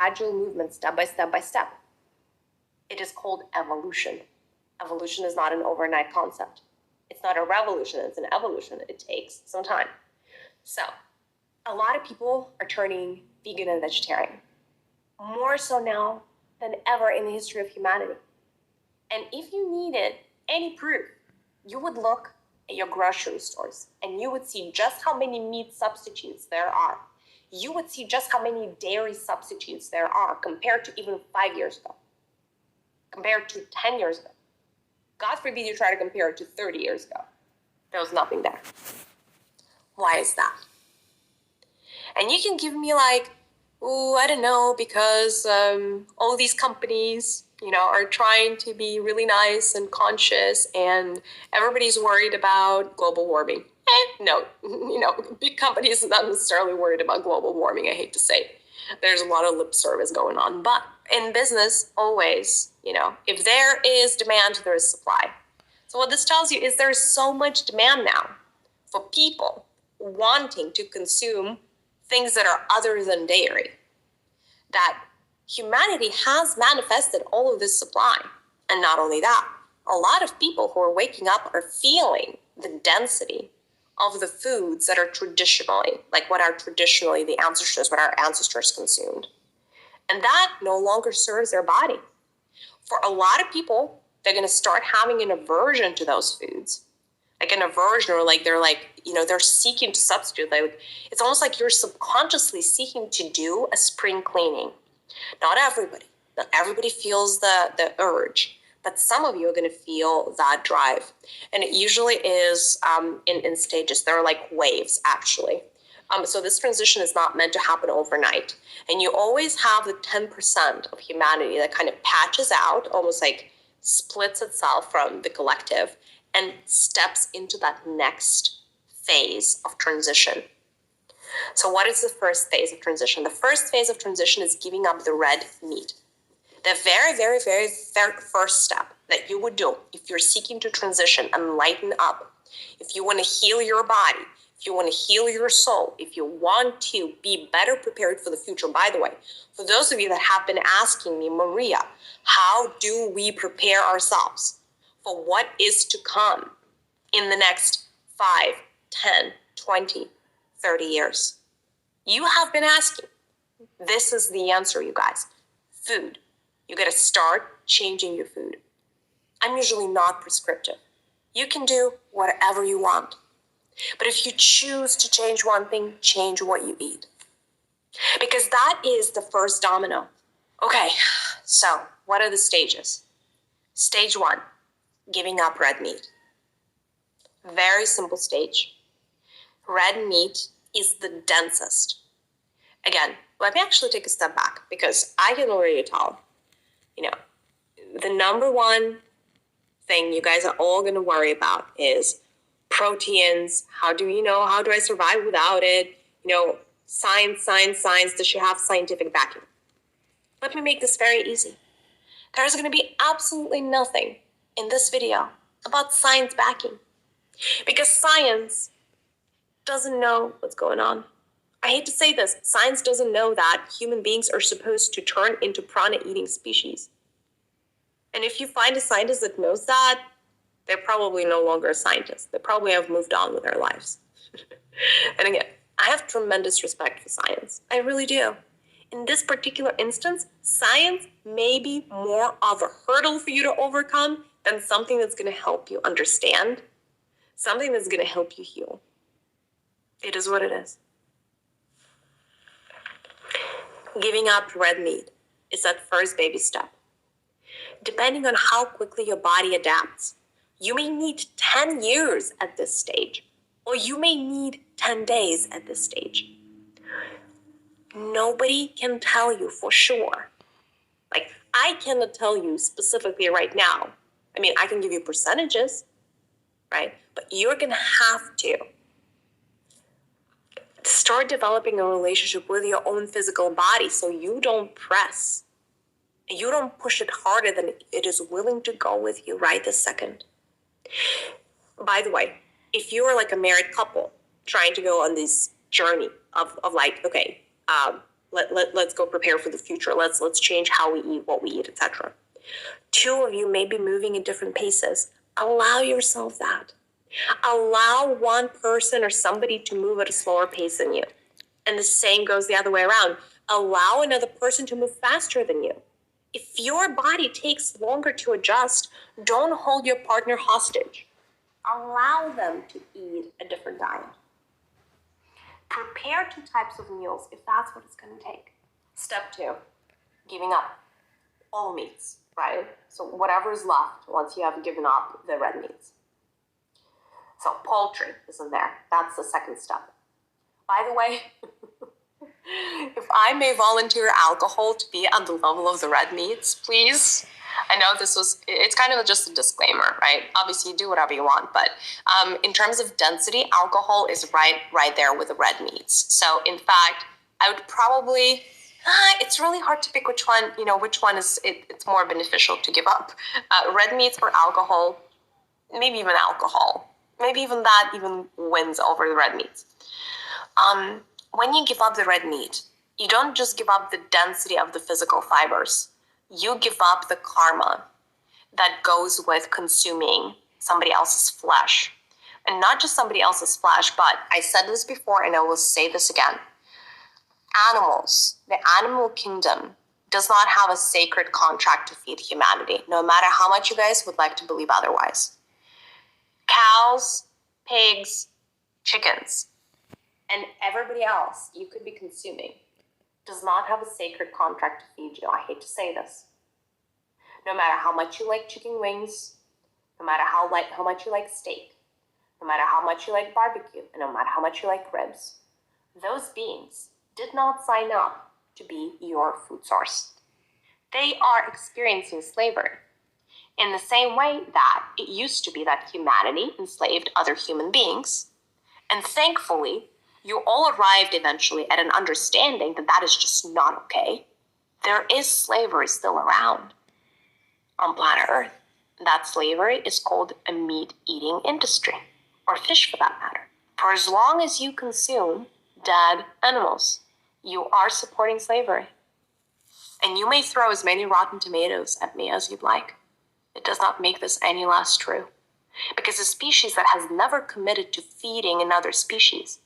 gradual movement, step by step by step. It is called evolution. Evolution is not an overnight concept. It's not a revolution, it's an evolution. It takes some time. So, a lot of people are turning vegan and vegetarian. More so now than ever in the history of humanity. And if you needed any proof, you would look at your grocery stores and you would see just how many meat substitutes there are. You would see just how many dairy substitutes there are compared to even 5 years ago, compared to 10 years ago. God forbid you try to compare it to 30 years ago. There was nothing there. Why is that? And you can give me like, oh, I don't know, because all these companies, are trying to be really nice and conscious and everybody's worried about global warming. No, big companies are not necessarily worried about global warming, I hate to say. There's a lot of lip service going on. But in business, always, if there is demand, there is supply. So what this tells you is there's so much demand now for people wanting to consume things that are other than dairy, that humanity has manifested all of this supply. And not only that, a lot of people who are waking up are feeling the density of the foods that are traditionally, like what our ancestors consumed. And that no longer serves their body. For a lot of people, they're going to start having an aversion to those foods. Like an aversion, or they're seeking to substitute. It's almost like you're subconsciously seeking to do a spring cleaning. Not everybody feels the urge, but some of you are going to feel that drive. And it usually is in stages. There are like waves, actually. So this transition is not meant to happen overnight. And you always have the 10% of humanity that kind of patches out, almost like splits itself from the collective and steps into that next phase of transition. So what is the first phase of transition? The first phase of transition is giving up the red meat. The very, very, very first step that you would do if you're seeking to transition and lighten up, if you want to heal your body, if you want to heal your soul, if you want to be better prepared for the future. By the way, for those of you that have been asking me, Maria, how do we prepare ourselves for what is to come in the next 5, 10, 20, 30 years? You have been asking. This is the answer, you guys. Food. You got to start changing your food. I'm usually not prescriptive. You can do whatever you want. But if you choose to change one thing, change what you eat. Because that is the first domino. Okay, so what are the stages? Stage 1, giving up red meat. Very simple stage. Red meat is the densest. Again, let me actually take a step back because I can already tell, the number one thing you guys are all going to worry about is proteins. How do I survive without it? Science, does she have scientific backing? Let me make this very easy. There's going to be absolutely nothing in this video about science backing because science doesn't know what's going on. I hate to say this, science doesn't know that human beings are supposed to turn into prana-eating species. And if you find a scientist that knows that, they're probably no longer a scientist. They probably have moved on with their lives. And again, I have tremendous respect for science. I really do. In this particular instance, science may be more of a hurdle for you to overcome than something that's going to help you understand, something that's going to help you heal. It is what it is. Giving up red meat is that first baby step. Depending on how quickly your body adapts, you may need 10 years at this stage, or you may need 10 days at this stage. Nobody can tell you for sure. I cannot tell you specifically right now. I can give you percentages, right? But you're going to have to start developing a relationship with your own physical body so you don't press. You don't push it harder than it is willing to go with you right this second. By the way, if you're like a married couple trying to go on this journey of Let's go prepare for the future. Let's change how we eat, what we eat, etc. Two of you may be moving at different paces. Allow yourself that. Allow one person or somebody to move at a slower pace than you. And the same goes the other way around. Allow another person to move faster than you. If your body takes longer to adjust, don't hold your partner hostage. Allow them to eat a different diet. Prepare 2 types of meals if that's what it's going to take. Step 2, giving up all meats, right? So whatever is left once you have given up the red meats. So poultry isn't there. That's the second step. By the way, if I may volunteer alcohol to be on the level of the red meats, please. I know it's kind of just a disclaimer, right? Obviously you do whatever you want, but in terms of density, alcohol is right there with the red meats. So in fact, I would probably, it's really hard to pick which one is, it's more beneficial to give up. Red meats or alcohol, maybe even alcohol. Maybe even that even wins over the red meats. When you give up the red meat, you don't just give up the density of the physical fibers. You give up the karma that goes with consuming somebody else's flesh. And not just somebody else's flesh, but I said this before and I will say this again. Animals, the animal kingdom, does not have a sacred contract to feed humanity, no matter how much you guys would like to believe otherwise. Cows, pigs, chickens, and everybody else you could be consuming does not have a sacred contract to feed you. I hate to say this. No matter how much you like chicken wings, no matter how much you like steak, no matter how much you like barbecue, and no matter how much you like ribs, those beings did not sign up to be your food source. They are experiencing slavery in the same way that it used to be that humanity enslaved other human beings. And thankfully, you all arrived eventually at an understanding that that is just not okay. There is slavery still around on planet Earth. That slavery is called a meat-eating industry, or fish for that matter. For as long as you consume dead animals, you are supporting slavery. And you may throw as many rotten tomatoes at me as you'd like. It does not make this any less true. Because a species that has never committed to feeding another species